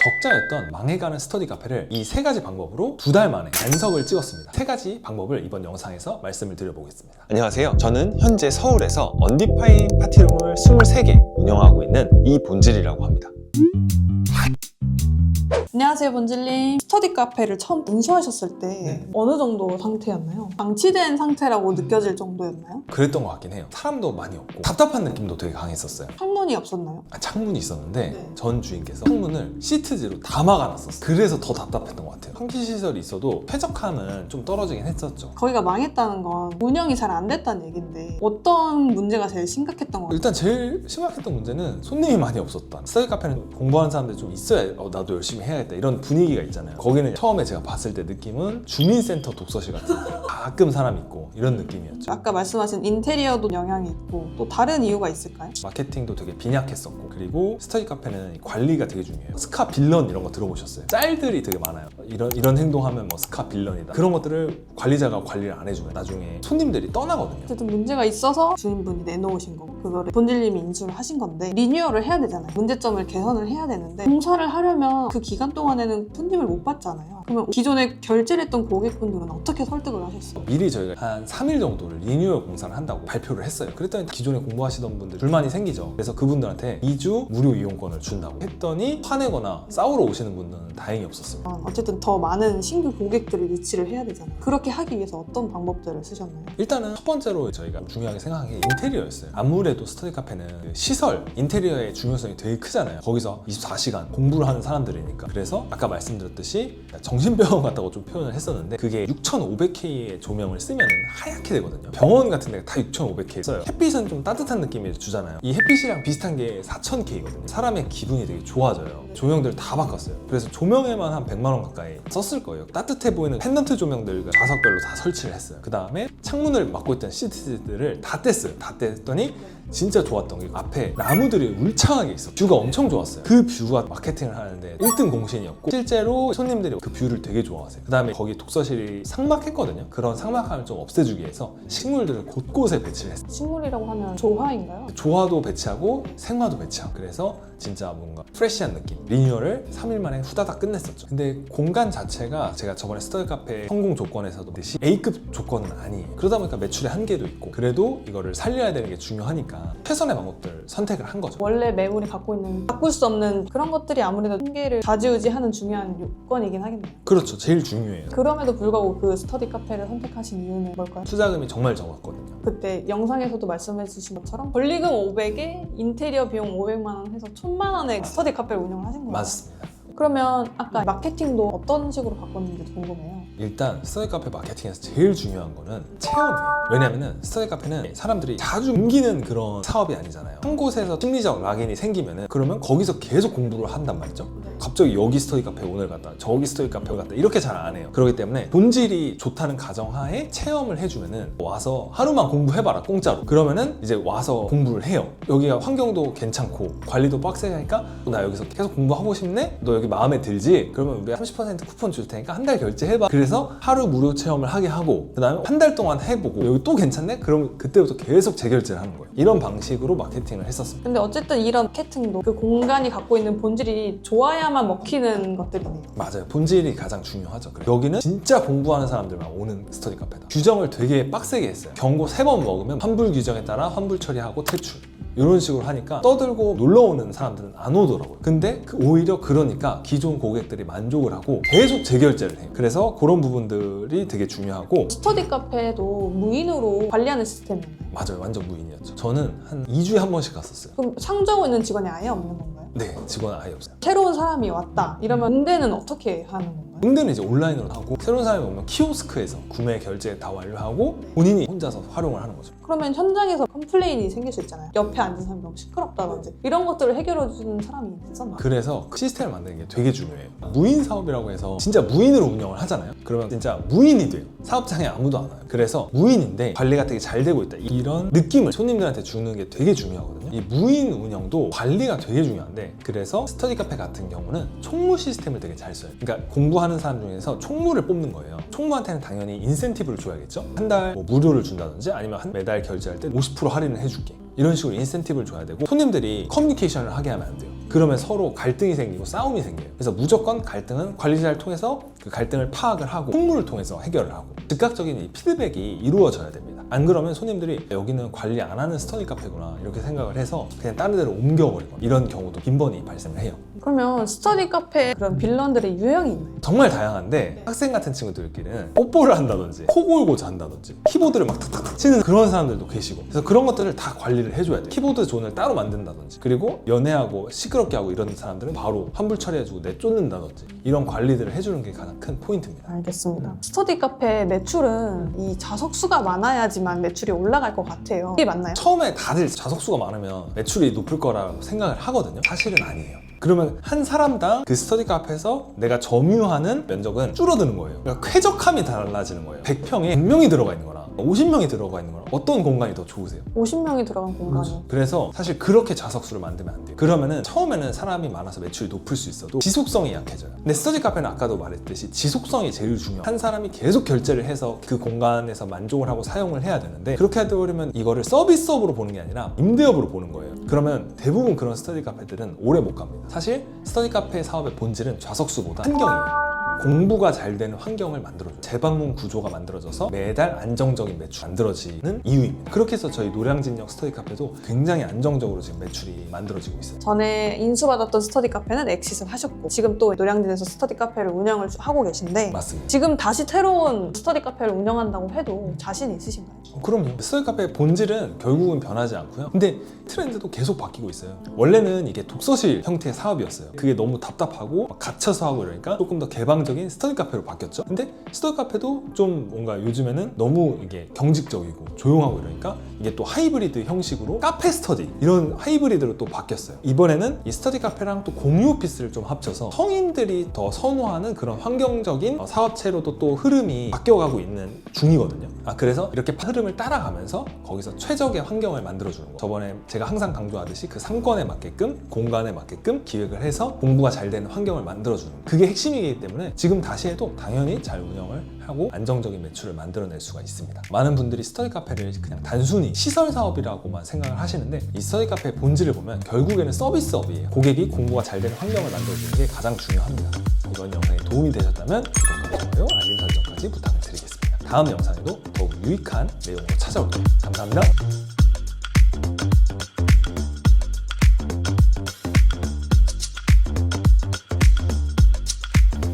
적자였던 망해가는 스터디 카페를 이 세 가지 방법으로 2달 만에 반석을 찍었습니다. 세 가지 방법을 이번 영상에서 말씀을 드려보겠습니다. 안녕하세요. 저는 현재 서울에서 언디파인 파티룸을 23개 운영하고 있는 이본질이라고 합니다. 안녕하세요, 본질님. 스터디 카페를 처음 인수하셨을 때 어느 정도 상태였나요? 방치된 상태라고 느껴질 정도였나요? 그랬던 것 같긴 해요. 사람도 많이 없고 답답한 느낌도 되게 강했었어요. 창문이 없었나요? 창문이 있었는데 네. 전 주인께서 창문을 시트지로 다 막아놨었어요. 그래서 더 답답했던 것 같아요. 환기 시설이 있어도 쾌적함은 좀 떨어지긴 했었죠. 거기가 망했다는 건 운영이 잘 안 됐다는 얘긴데 어떤 문제가 제일 심각했던 것 같아요? 일단 제일 심각했던 문제는 손님이 많이 없었다. 스터디 카페는 공부하는 사람들이 좀 있어야 나도 열심히 해야겠다 이런 분위기가 있잖아요. 거기는 처음에 제가 봤을 때 느낌은 주민센터 독서실 같은 가끔 사람 있고 이런 느낌이었죠. 아까 말씀하신 인테리어도 영향이 있고 또 다른 이유가 있을까요? 마케팅도 되게 빈약했었고, 그리고 스터디 카페는 관리가 되게 중요해요. 스카 빌런 이런 거 들어보셨어요? 짤들이 되게 많아요. 이런 행동하면 뭐 스카 빌런이다. 그런 것들을 관리자가 관리를 안 해주면 나중에 손님들이 떠나거든요. 어쨌든 문제가 있어서 주인분이 내놓으신 거고 그거를 본질님이 인수를 하신 건데 리뉴얼을 해야 되잖아요. 문제점을 개선을 해야 되는데 공사를 하려면 그 기간 동안에는 손님을 못 받잖아요. 그러면 기존에 결제를 했던 고객분들은 어떻게 설득을 하셨어요? 미리 저희가 한 3일 정도를 리뉴얼 공사를 한다고 발표를 했어요. 그랬더니 기존에 공부하시던 분들 불만이 생기죠. 그래서 그분들한테 2주 무료 이용권을 준다고 했더니 화내거나 싸우러 오시는 분들은 다행히 없었어요. 어쨌든 더 많은 신규 고객들을 유치를 해야 되잖아요. 그렇게 하기 위해서 어떤 방법들을 쓰셨나요? 일단은 첫 번째로 저희가 중요하게 생각한 게 인테리어였어요. 아무래도 스터디 카페는 그 시설, 인테리어의 중요성이 되게 크잖아요. 거기서 24시간 공부를 하는 사람들이니까. 그래서 아까 말씀드렸듯이 정신병원 같다고 좀 표현을 했었는데 그게 6500K의 조명을 쓰면 하얗게 되거든요. 병원 같은 데가 다 6500K 써요. 햇빛은 좀 따뜻한 느낌을 주잖아요. 이 햇빛이랑 비슷한 게 4000K거든요. 사람의 기분이 되게 좋아져요. 조명들을 다 바꿨어요. 그래서 조명에만 한 100만 원 가까이 썼을 거예요. 따뜻해 보이는 펜던트 조명들 좌석별로 다 설치를 했어요. 그 다음에 창문을 막고 있던 시트들을 다 뗐어요. 다 뗐더니 진짜 좋았던 게 앞에 나무들이 울창하게 있어. 뷰가 엄청 좋았어요. 그 뷰가 마케팅을 하는데 1등 공신이었고 실제로 손님들이 그 뷰를 되게 좋아하세요. 그 다음에 거기 독서실이 삭막했거든요. 그런 삭막함을 좀 없애주기 위해서 식물들을 곳곳에 배치를 했어요. 식물이라고 하면 조화인가요? 조화도 배치하고 생화도 배치하고, 그래서 진짜 뭔가 프레시한 느낌. 리뉴얼을 3일 만에 후다닥 끝냈었죠. 근데 공간 자체가 제가 저번에 스터디 카페 성공 조건에서도 듯이 A급 조건은 아니에요. 그러다 보니까 매출의 한계도 있고, 그래도 이거를 살려야 되는 게 중요하니까 최선의 방법들을 선택을 한 거죠. 원래 매물이 갖고 있는 바꿀 수 없는 그런 것들이 아무래도 한계를 좌지우지하는 중요한 요건이긴 하겠네요. 그렇죠. 제일 중요해요. 그럼에도 불구하고 그 스터디 카페를 선택하신 이유는 뭘까요? 투자금이 정말 적었거든요. 그때 영상에서도 말씀해 주신 것처럼 권리금 500에 인테리어 비용 500만 원 해서 1000만 원의 스터디 카페를 운영을 하신 거예요. 맞습니다. 그러면 아까 마케팅도 어떤 식으로 바꿨는지 궁금해요. 일단 스터디 카페 마케팅에서 제일 중요한 거는 체험이에요. 왜냐면은 스터디 카페는 사람들이 자주 옮기는 그런 사업이 아니잖아요. 한 곳에서 심리적 락인이 생기면은 그러면 거기서 계속 공부를 한단 말이죠. 갑자기 여기 스터디 카페 오늘 갔다 저기 스터디 카페 갔다 이렇게 잘 안 해요. 그렇기 때문에 본질이 좋다는 가정하에 체험을 해주면은 와서 하루만 공부해봐라 공짜로. 그러면은 이제 와서 공부를 해요. 여기가 환경도 괜찮고 관리도 빡세게 하니까 나 여기서 계속 공부하고 싶네? 너 여기 마음에 들지? 그러면 우리가 30% 쿠폰 줄 테니까 한 달 결제해봐. 그래서 하루 무료 체험을 하게 하고 그 다음에 한 달 동안 해보고 여기 또 괜찮네? 그럼 그때부터 계속 재결제를 하는 거예요. 이런 방식으로 마케팅을 했었습니다. 근데 어쨌든 이런 마케팅도 그 공간이 갖고 있는 본질이 좋아야만 먹히는 것들이네요. 맞아요. 본질이 가장 중요하죠. 그래서 여기는 진짜 공부하는 사람들만 오는 스터디 카페다. 규정을 되게 빡세게 했어요. 경고 3번 먹으면 환불 규정에 따라 환불 처리하고 퇴출. 이런 식으로 하니까 떠들고 놀러 오는 사람들은 안 오더라고요. 근데 오히려 그러니까 기존 고객들이 만족을 하고 계속 재결제를 해요. 그래서 그런 부분들이 되게 중요하고. 스터디 카페도 무인으로 관리하는 시스템이었나요? 맞아요. 완전 무인이었죠. 저는 한 2주에 한 번씩 갔었어요. 그럼 상주하고 있는 직원이 아예 없는 건가요? 네, 직원은 아예 없어요. 새로운 사람이 왔다 이러면 응대는 어떻게 하는 건가요? 응대는 이제 온라인으로 하고, 새로운 사람이 오면 키오스크에서 구매 결제 다 완료하고 본인이 혼자서 활용을 하는 거죠. 그러면 현장에서 컴플레인이 생길 수 있잖아요. 옆에 앉은 사람이 너무 시끄럽다든지 이런 것들을 해결해주는 사람이 있었나요? 그래서 그 시스템을 만드는 게 되게 중요해요. 무인 사업이라고 해서 진짜 무인으로 운영을 하잖아요. 그러면 진짜 무인이 돼요. 사업장에 아무도 안 와요. 그래서 무인인데 관리가 되게 잘 되고 있다, 이런 느낌을 손님들한테 주는 게 되게 중요하거든요. 이 무인 운영도 관리가 되게 중요한데, 그래서 스터디 카페 같은 경우는 총무 시스템을 되게 잘 써요. 그러니까 공부하는 사람 중에서 총무를 뽑는 거예요. 총무한테는 당연히 인센티브를 줘야겠죠. 한 달 뭐 무료를 준다든지 아니면 매달 결제할 때 50% 할인을 해줄게, 이런 식으로 인센티브를 줘야 되고, 손님들이 커뮤니케이션을 하게 하면 안 돼요. 그러면 서로 갈등이 생기고 싸움이 생겨요. 그래서 무조건 갈등은 관리자를 통해서 그 갈등을 파악을 하고 총무를 통해서 해결을 하고, 즉각적인 이 피드백이 이루어져야 됩니다. 안 그러면 손님들이 여기는 관리 안 하는 스터디 카페구나 이렇게 생각을 해서 그냥 다른 데로 옮겨버리거나 이런 경우도 빈번히 발생을 해요. 그러면 스터디 카페 그런 빌런들의 유형이 있나요? 정말 다양한데, 학생 같은 친구들끼리는 뽀뽀를 한다든지 코골고자 한다든지 키보드를 막 탁탁탁 치는 그런 사람들도 계시고, 그래서 그런 것들을 다 관리를 해줘야 돼요. 키보드 존을 따로 만든다든지, 그리고 연애하고 시끄럽게 하고 이런 사람들은 바로 환불 처리해주고 내쫓는다든지, 이런 관리들을 해주는 게 가장 큰 포인트입니다. 알겠습니다. 스터디 카페 매출은 이 좌석수가 많아야지만 매출이 올라갈 것 같아요. 이게 맞나요? 처음에 다들 좌석수가 많으면 매출이 높을 거라고 생각을 하거든요. 사실은 아니에요. 그러면 한 사람당 그 스터디 카페에서 내가 점유하는 면적은 줄어드는 거예요. 그러니까 쾌적함이 달라지는 거예요. 100평에 100명이 들어가 있는 거랑 50명이 들어가 있는 거랑 어떤 공간이 더 좋으세요? 50명이 들어간 공간이. 그래서 사실 그렇게 좌석수를 만들면 안 돼요. 그러면은 처음에는 사람이 많아서 매출이 높을 수 있어도 지속성이 약해져요. 근데 스터디 카페는 아까도 말했듯이 지속성이 제일 중요해요. 한 사람이 계속 결제를 해서 그 공간에서 만족을 하고 사용을 해야 되는데, 그렇게 하려면 이거를 서비스업으로 보는 게 아니라 임대업으로 보는 거예요. 그러면 대부분 그런 스터디 카페들은 오래 못 갑니다. 사실 스터디 카페 사업의 본질은 좌석수보다 환경이에요. 공부가 잘 되는 환경을 만들어줘요. 재방문 구조가 만들어져서 매달 안정적인 매출이 만들어지는 이유입니다. 그렇게 해서 저희 노량진역 스터디 카페도 굉장히 안정적으로 지금 매출이 만들어지고 있어요. 전에 인수받았던 스터디 카페는 엑싯을 하셨고, 지금 또 노량진에서 스터디 카페를 운영을 하고 계신데, 맞습니다. 지금 다시 새로운 스터디 카페를 운영한다고 해도 자신이 있으신가요? 그럼요. 스터디 카페의 본질은 결국은 변하지 않고요. 근데 트렌드도 계속 바뀌고 있어요. 원래는 이게 독서실 형태의 사업이었어요. 그게 너무 답답하고 막 갇혀서 하고 이러니까 조금 더 개방적인 스터디 카페로 바뀌었죠. 근데 스터디 카페도 좀 뭔가 요즘에는 너무 이게 경직적이고 조용하고 이러니까 이게 또 하이브리드 형식으로 카페 스터디, 이런 하이브리드로 또 바뀌었어요. 이번에는 이 스터디 카페랑 또 공유 오피스를 좀 합쳐서 성인들이 더 선호하는 그런 환경적인 사업체로도 또 흐름이 바뀌어가고 있는 중이거든요. 그래서 이렇게 흐름을 따라가면서 거기서 최적의 환경을 만들어주는 거. 저번에 제가 항상 강조하듯이 그 상권에 맞게끔, 공간에 맞게끔 기획을 해서 공부가 잘 되는 환경을 만들어주는 거. 그게 핵심이기 때문에 지금 다시 해도 당연히 잘 운영을 하고 안정적인 매출을 만들어낼 수가 있습니다. 많은 분들이 스터디 카페를 그냥 단순히 시설 사업이라고만 생각을 하시는데, 이 스터디 카페의 본질을 보면 결국에는 서비스업이에요. 고객이 공부가 잘 되는 환경을 만들어주는 게 가장 중요합니다. 이번 영상이 도움이 되셨다면 구독과 좋아요, 알림 설정까지 부탁드리겠습니다. 다음 영상에도 더욱 유익한 내용으로 찾아올게요. 감사합니다.